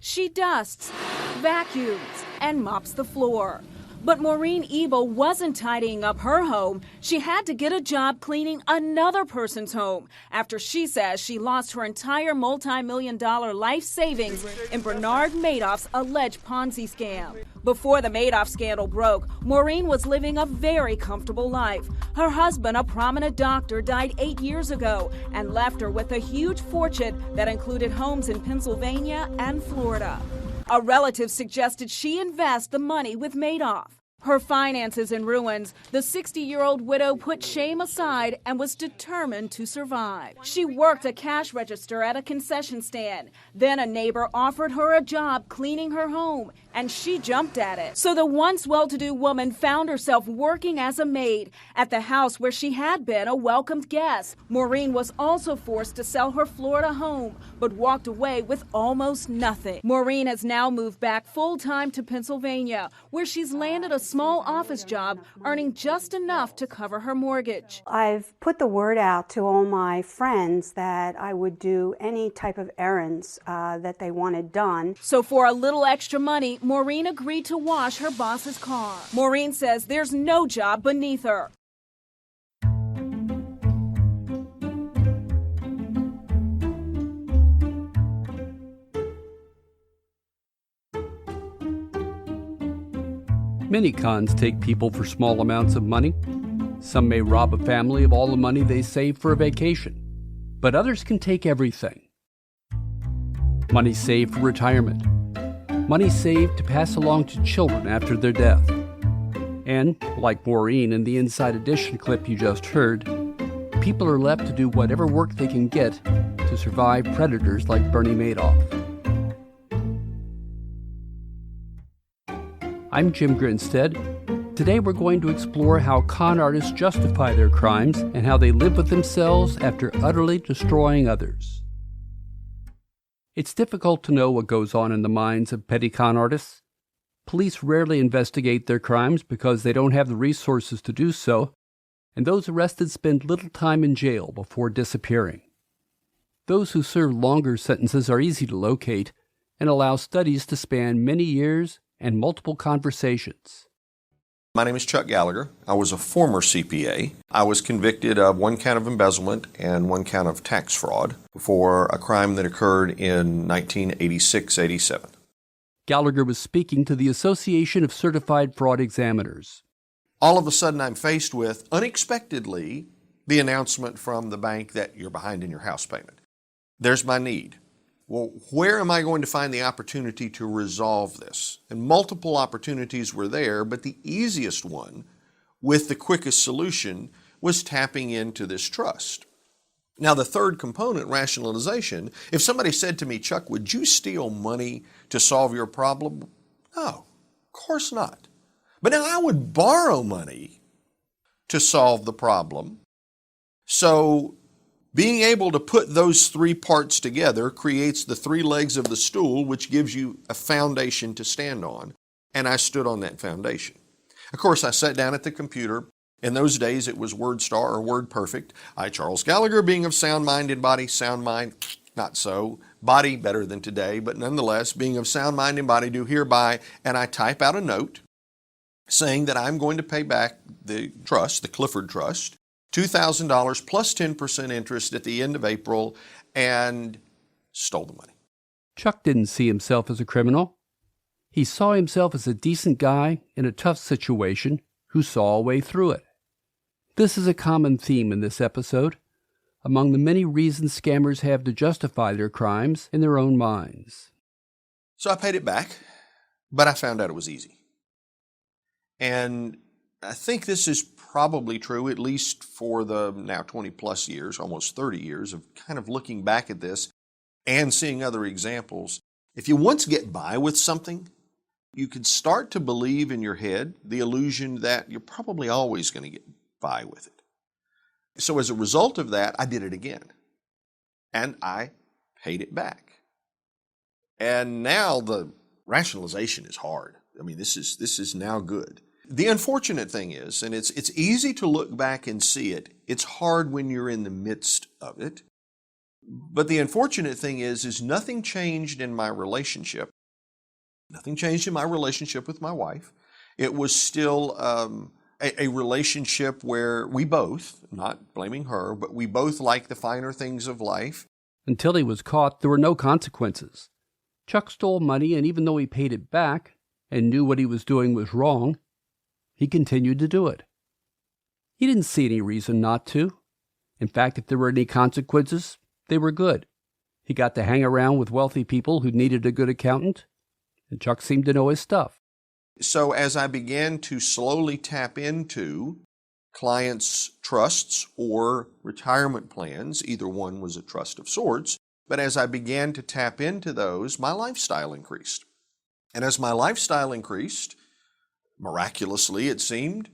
She dusts, vacuums, and mops the floor. But Maureen Ebel wasn't tidying up her home. She had to get a job cleaning another person's home after she says she lost her entire multi-million-dollar life savings in Bernard Madoff's alleged Ponzi scam. Before the Madoff scandal broke, Maureen was living a very comfortable life. Her husband, a prominent doctor, died 8 years ago and left her with a huge fortune that included homes in Pennsylvania and Florida. A relative suggested she invest the money with Madoff. Her finances in ruins, the 60-year-old widow put shame aside and was determined to survive. She worked a cash register at a concession stand. Then a neighbor offered her a job cleaning her home, and she jumped at it. So the once well-to-do woman found herself working as a maid at the house where she had been a welcomed guest. Maureen was also forced to sell her Florida home, but walked away with almost nothing. Maureen has now moved back full-time to Pennsylvania, where she's landed a small office job, earning just enough to cover her mortgage. I've put the word out to all my friends that I would do any type of errands that they wanted done. So for a little extra money, Maureen agreed to wash her boss's car. Maureen says there's no job beneath her. Many cons take people for small amounts of money. Some may rob a family of all the money they saved for a vacation, but others can take everything. Money saved for retirement. Money saved to pass along to children after their death. And, like Maureen in the Inside Edition clip you just heard, people are left to do whatever work they can get to survive predators like Bernie Madoff. I'm Jim Grinstead. Today we're going to explore how con artists justify their crimes and how they live with themselves after utterly destroying others. It's difficult to know what goes on in the minds of petty con artists. Police rarely investigate their crimes because they don't have the resources to do so, and those arrested spend little time in jail before disappearing. Those who serve longer sentences are easy to locate and allow studies to span many years and multiple conversations. My name is Chuck Gallagher. I was a former CPA. I was convicted of 1 count of embezzlement and 1 count of tax fraud for a crime that occurred in 1986-87. Gallagher was speaking to the Association of Certified Fraud Examiners. All of a sudden I'm faced with, unexpectedly, the announcement from the bank that you're behind in your house payment. There's my need. Well, where am I going to find the opportunity to resolve this? And multiple opportunities were there, but the easiest one, with the quickest solution, was tapping into this trust. Now, the third component, rationalization, if somebody said to me, Chuck, would you steal money to solve your problem? No, of course not. But now I would borrow money to solve the problem. So being able to put those 3 parts together creates the 3 legs of the stool, which gives you a foundation to stand on. And I stood on that foundation. Of course, I sat down at the computer. In those days, it was WordStar or WordPerfect. I, Charles Gallagher, being of sound mind in body, sound mind, not so. Body, better than today, but nonetheless, being of sound mind in body, do hereby. And I type out a note saying that I'm going to pay back the trust, the Clifford Trust, $2,000 plus 10% interest at the end of April, and stole the money. Chuck didn't see himself as a criminal. He saw himself as a decent guy in a tough situation who saw a way through it. This is a common theme in this episode, among the many reasons scammers have to justify their crimes in their own minds. So I paid it back, but I found out it was easy. And I think this is probably true, at least for the now 20 plus years, almost 30 years of kind of looking back at this and seeing other examples. If you once get by with something, you can start to believe in your head the illusion that you're probably always going to get by with it. So as a result of that, I did it again. And I paid it back. And now the rationalization is hard. I mean, this is now good. The unfortunate thing is, and it's easy to look back and see it, it's hard when you're in the midst of it. But the unfortunate thing is nothing changed in my relationship. Nothing changed in my relationship with my wife. It was still a relationship where we both, not blaming her, but we both like the finer things of life. Until he was caught, there were no consequences. Chuck stole money, and even though he paid it back and knew what he was doing was wrong, he continued to do it. He didn't see any reason not to. In fact, if there were any consequences, they were good. He got to hang around with wealthy people who needed a good accountant, and Chuck seemed to know his stuff. So as I began to slowly tap into clients' trusts or retirement plans, either one was a trust of sorts, but as I began to tap into those, my lifestyle increased. And as my lifestyle increased, miraculously it seemed,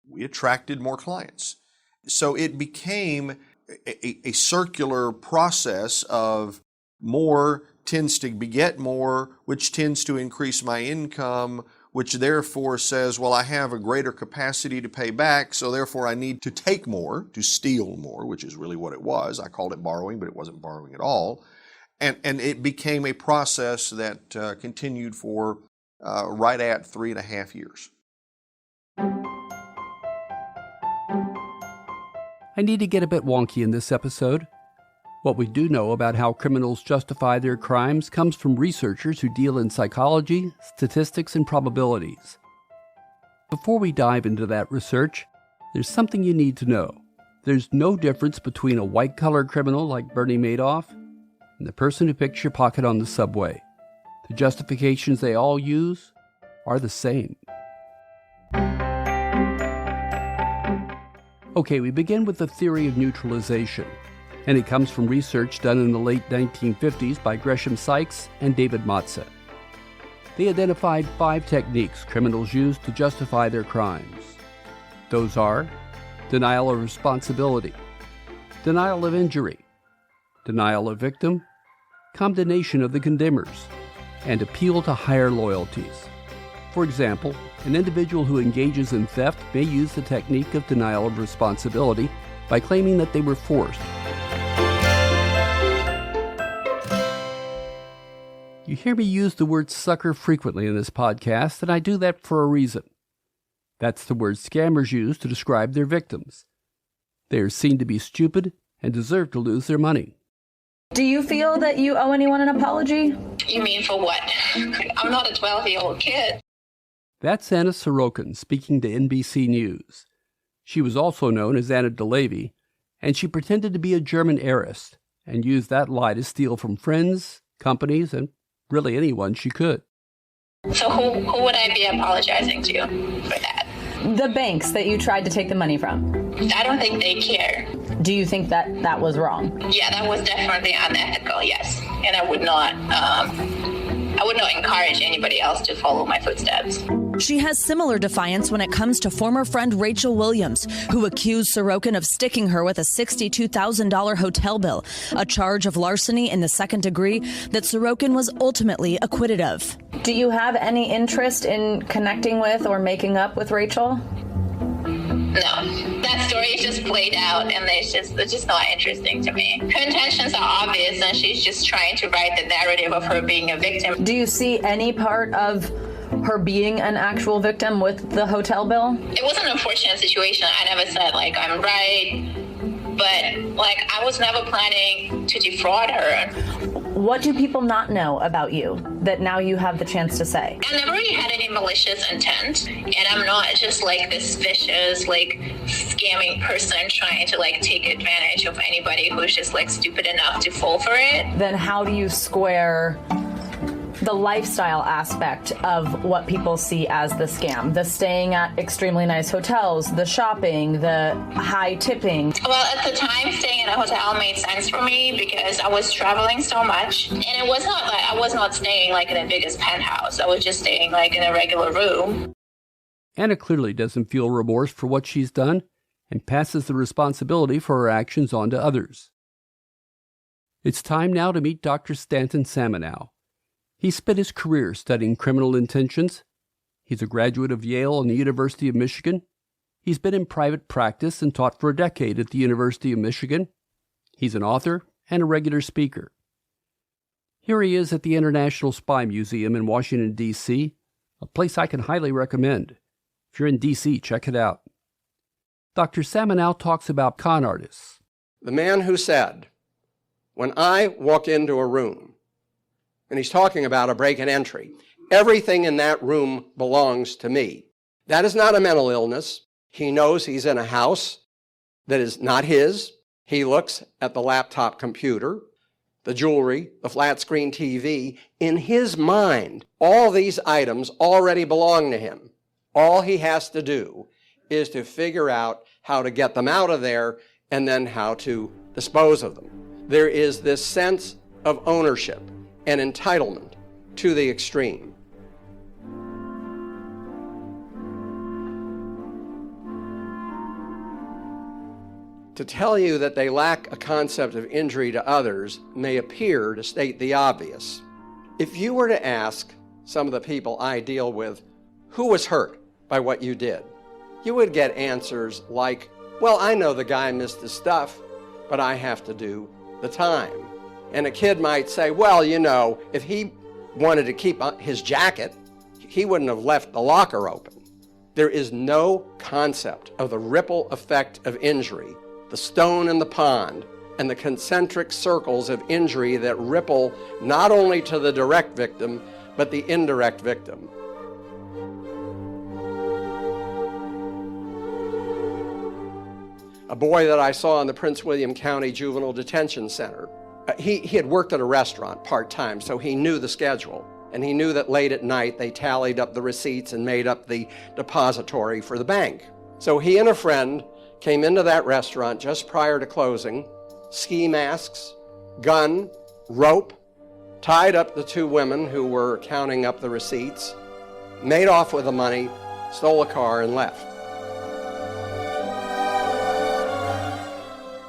we attracted more clients. So it became a circular process of more tends to beget more, which tends to increase my income, which therefore says, well, I have a greater capacity to pay back, so therefore I need to take more, to steal more, which is really what it was. I called it borrowing, but it wasn't borrowing at all. And it became a process that continued for right at 3.5 years. I need to get a bit wonky in this episode. What we do know about how criminals justify their crimes comes from researchers who deal in psychology, statistics, and probabilities. Before we dive into that research, there's something you need to know. There's no difference between a white-collar criminal like Bernie Madoff and the person who picks your pocket on the subway. The justifications they all use are the same. Okay, we begin with the theory of neutralization, and it comes from research done in the late 1950s by Gresham Sykes and David Matza. They identified 5 techniques criminals use to justify their crimes. Those are denial of responsibility, denial of injury, denial of victim, condemnation of the condemners, and appeal to higher loyalties. For example, an individual who engages in theft may use the technique of denial of responsibility by claiming that they were forced. You hear me use the word sucker frequently in this podcast, and I do that for a reason. That's the word scammers use to describe their victims. They are seen to be stupid and deserve to lose their money. Do you feel that you owe anyone an apology? You mean for what? I'm not a 12-year-old kid. That's Anna Sorokin speaking to NBC News. She was also known as Anna DeLevy, and she pretended to be a German heiress and used that lie to steal from friends, companies, and really anyone she could. So who would I be apologizing to for that? The banks that you tried to take the money from. I don't think they care. Do you think that that was wrong? Yeah, that was definitely unethical, yes. And I would not encourage anybody else to follow my footsteps. She has similar defiance when it comes to former friend Rachel Williams, who accused Sorokin of sticking her with a $62,000 hotel bill, a charge of larceny in the second degree that Sorokin was ultimately acquitted of. Do you have any interest in connecting with or making up with Rachel? No, that story is just played out, and it's just not interesting to me. Her intentions are obvious, and she's just trying to write the narrative of her being a victim. Do you see any part of her being an actual victim with the hotel bill? It was an unfortunate situation. I never said, I'm right, but, I was never planning to defraud her. What do people not know about you that now you have the chance to say? I never really had any malicious intent, and I'm not just this vicious, scamming person trying to take advantage of anybody who's just stupid enough to fall for it. Then how do you square the lifestyle aspect of what people see as the scam? The staying at extremely nice hotels, the shopping, the high tipping. Well, at the time, staying in a hotel made sense for me because I was traveling so much. And it was not I was not staying in the biggest penthouse. I was just staying in a regular room. Anna clearly doesn't feel remorse for what she's done and passes the responsibility for her actions on to others. It's time now to meet Dr. Stanton Samanow. He spent his career studying criminal intentions. He's a graduate of Yale and the University of Michigan. He's been in private practice and taught for a decade at the University of Michigan. He's an author and a regular speaker. Here he is at the International Spy Museum in Washington, D.C., a place I can highly recommend. If you're in D.C., check it out. Dr. Samanal talks about con artists. The man who said, when I walk into a room, and he's talking about a break and entry, everything in that room belongs to me. That is not a mental illness. He knows he's in a house that is not his. He looks at the laptop computer, the jewelry, the flat screen TV. In his mind, all these items already belong to him. All he has to do is to figure out how to get them out of there and then how to dispose of them. There is this sense of ownership and entitlement to the extreme. To tell you that they lack a concept of injury to others may appear to state the obvious. If you were to ask some of the people I deal with, who was hurt by what you did, you would get answers like, well, I know the guy missed his stuff, but I have to do the time. And a kid might say, well, you know, if he wanted to keep his jacket, he wouldn't have left the locker open. There is no concept of the ripple effect of injury, the stone in the pond, and the concentric circles of injury that ripple not only to the direct victim, but the indirect victim. A boy that I saw in the Prince William County Juvenile Detention Center, he had worked at a restaurant part-time, so he knew the schedule. And he knew that late at night they tallied up the receipts and made up the depository for the bank. So he and a friend came into that restaurant just prior to closing, ski masks, gun, rope, tied up the two women who were counting up the receipts, made off with the money, stole a car, and left.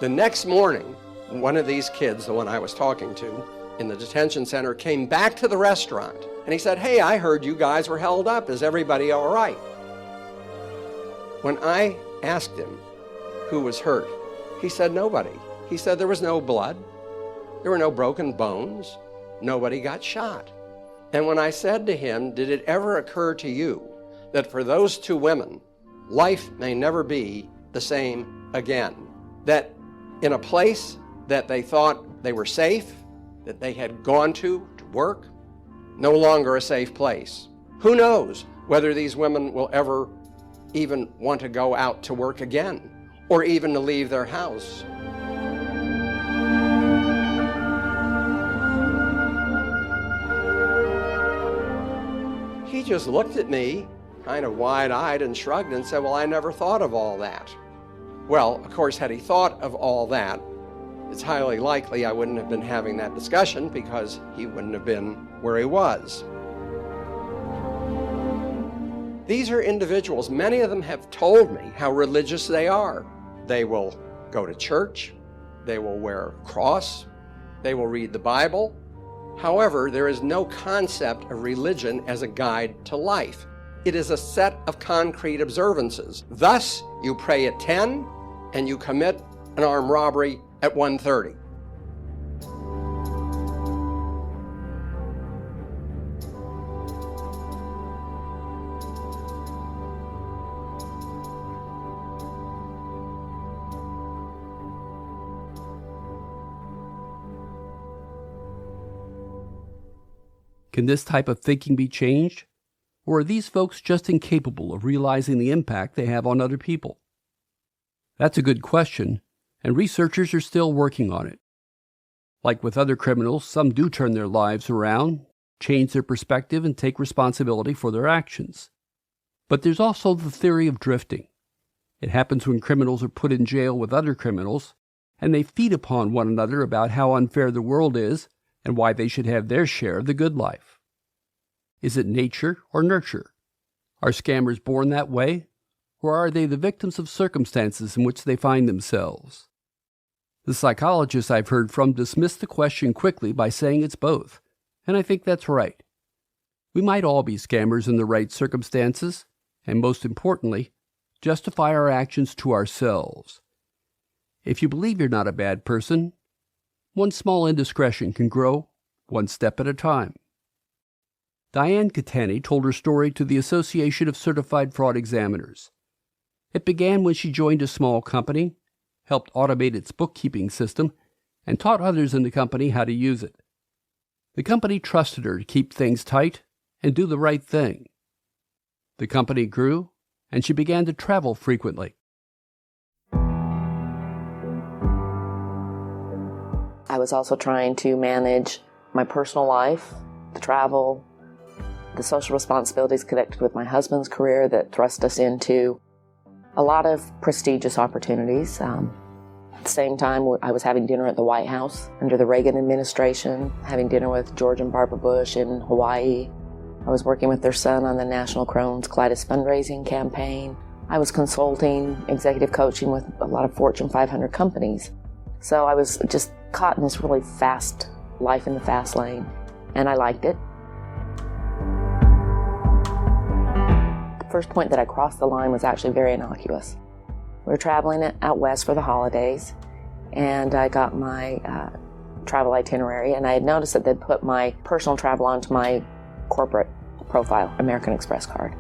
The next morning, one of these kids, the one I was talking to in the detention center, came back to the restaurant and he said, hey, I heard you guys were held up. Is everybody all right? When I asked him who was hurt, he said nobody. He said there was no blood, there were no broken bones, nobody got shot. And when I said to him, did it ever occur to you that for those two women, life may never be the same again? That in a place that they thought they were safe, that they had gone to work, no longer a safe place. Who knows whether these women will ever even want to go out to work again, or even to leave their house. He just looked at me, kind of wide-eyed, and shrugged and said, well, I never thought of all that. Well, of course, had he thought of all that, it's highly likely I wouldn't have been having that discussion because he wouldn't have been where he was. These are individuals, many of them have told me how religious they are. They will go to church, they will wear a cross, they will read the Bible. However, there is no concept of religion as a guide to life. It is a set of concrete observances. Thus, you pray at 10 and you commit an armed robbery at 1:30. Can this type of thinking be changed? Or are these folks just incapable of realizing the impact they have on other people? That's a good question, and researchers are still working on it. Like with other criminals, some do turn their lives around, change their perspective, and take responsibility for their actions. But there's also the theory of drifting. It happens when criminals are put in jail with other criminals, and they feed upon one another about how unfair the world is and why they should have their share of the good life. Is it nature or nurture? Are scammers born that way, or are they the victims of circumstances in which they find themselves? The psychologists I've heard from dismiss the question quickly by saying it's both, and I think that's right. We might all be scammers in the right circumstances, and most importantly, justify our actions to ourselves. If you believe you're not a bad person, one small indiscretion can grow one step at a time. Diane Catani told her story to the Association of Certified Fraud Examiners. It began when she joined a small company, helped automate its bookkeeping system, and taught others in the company how to use it. The company trusted her to keep things tight and do the right thing. The company grew, and she began to travel frequently. I was also trying to manage my personal life, the travel, the social responsibilities connected with my husband's career that thrust us into a lot of prestigious opportunities. At the same time, I was having dinner at the White House under the Reagan administration, having dinner with George and Barbara Bush in Hawaii. I was working with their son on the National Crohn's Colitis fundraising campaign. I was consulting, executive coaching with a lot of Fortune 500 companies. So I was just caught in this really fast life in the fast lane, and I liked it. The first point that I crossed the line was actually very innocuous. We were traveling out west for the holidays, and I got my travel itinerary, and I had noticed that they'd put my personal travel onto my corporate profile, American Express card.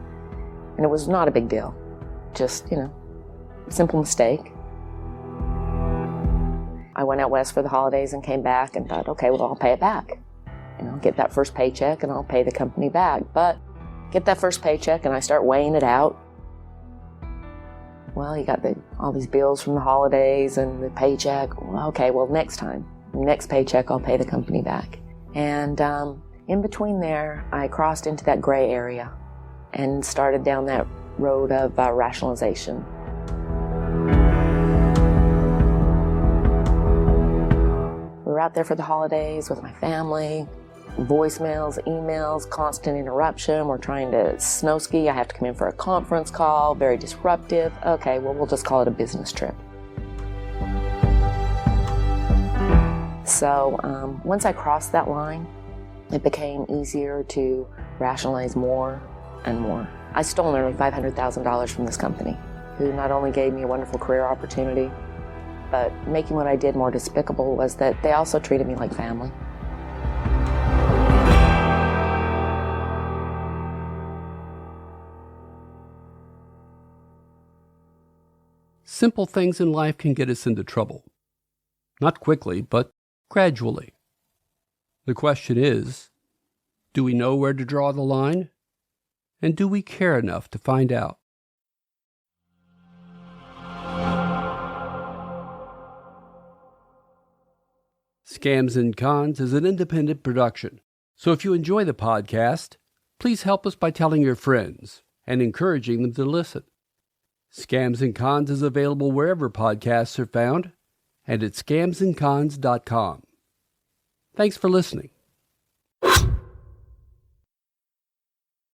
And it was not a big deal. Just, simple mistake. I went out west for the holidays and came back and thought, okay, well, I'll pay it back. Get that first paycheck and I'll pay the company back. But get that first paycheck and I start weighing it out. Well, you got all these bills from the holidays and the paycheck. Well, okay, well, next paycheck, I'll pay the company back. And in between there, I crossed into that gray area and started down that road of rationalization. We were out there for the holidays with my family, voicemails, emails, constant interruption. We're trying to snow ski. I have to come in for a conference call, very disruptive. Okay, well, we'll just call it a business trip. So once I crossed that line, it became easier to rationalize more and more. I stole nearly $500,000 from this company, who not only gave me a wonderful career opportunity, but making what I did more despicable was that they also treated me like family. Simple things in life can get us into trouble. Not quickly, but gradually. The question is, do we know where to draw the line? And do we care enough to find out? Scams and Cons is an independent production, so if you enjoy the podcast, please help us by telling your friends and encouraging them to listen. Scams and Cons is available wherever podcasts are found and at scamsandcons.com. Thanks for listening.